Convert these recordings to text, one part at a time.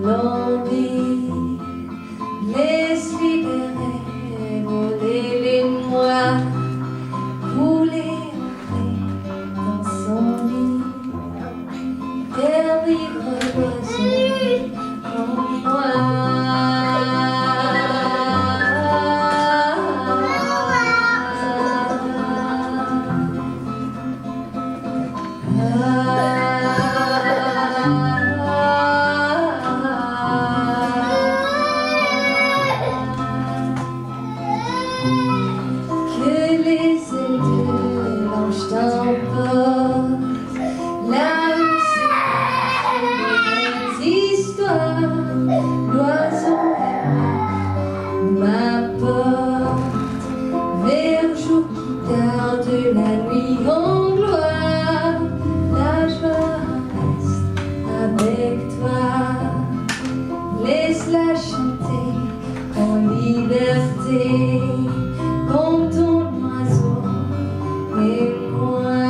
l'envie, laisse libérer, voler les noix, couler dans son lit, faire vivre l'oiseau en moi. Que les ailes de l'ange t'emportent, là où c'est les histoires, l'oiseau m'apporte vers jour qui tarde, la nuit en gloire, la joie reste avec toi, laisse-la chanter en liberté, comme ton oiseau et moi,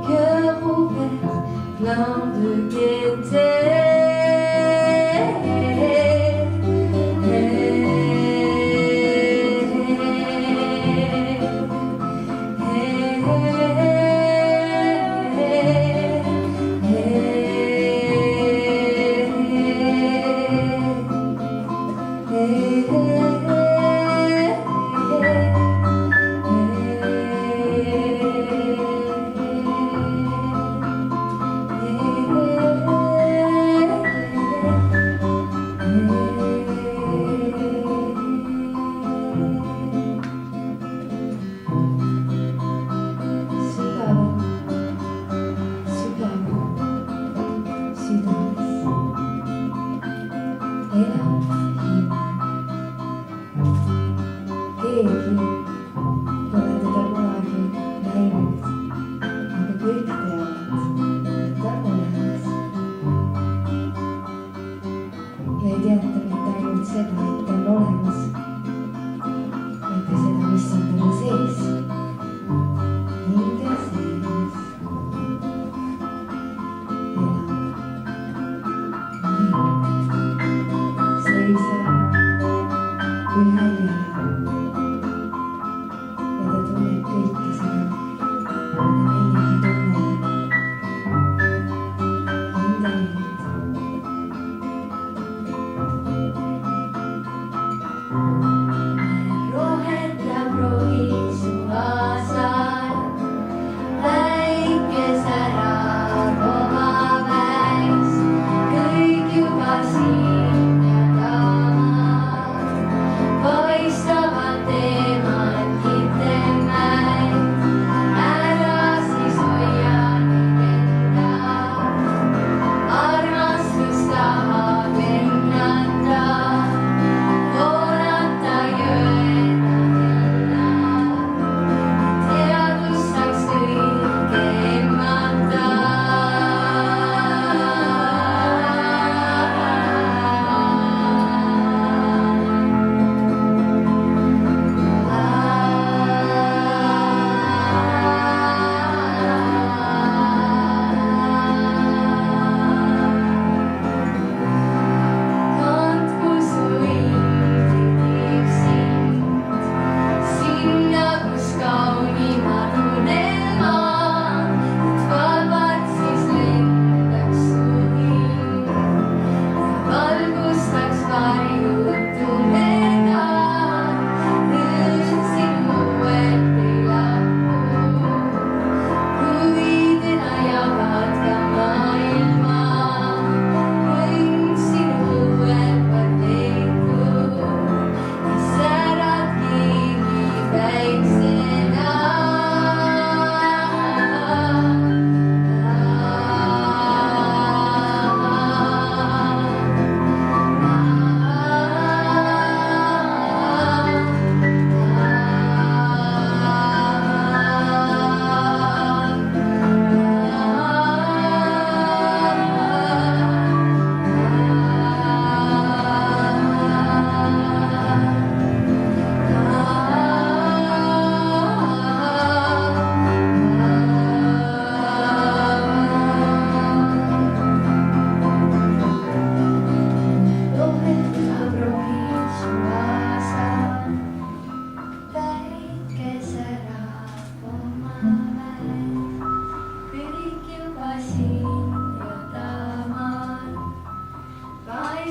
cœur ouvert, plein de gaieté. Ja ei teata mitte ainult seda, et ta on olemas, vaid ka seda, mis on tema sees, hinde sees. Seisab ühel jalal ja ta tunneb kõike seda, mida meiegi tunneme. Hinde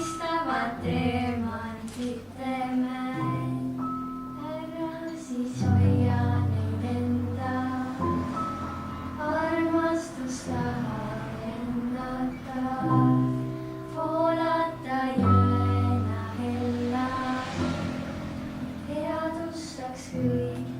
mõistavad teemant ütleme, ära siis hoia neid enda, armastus tahab lennata, voolata jõena hella, teadvustaks kõik.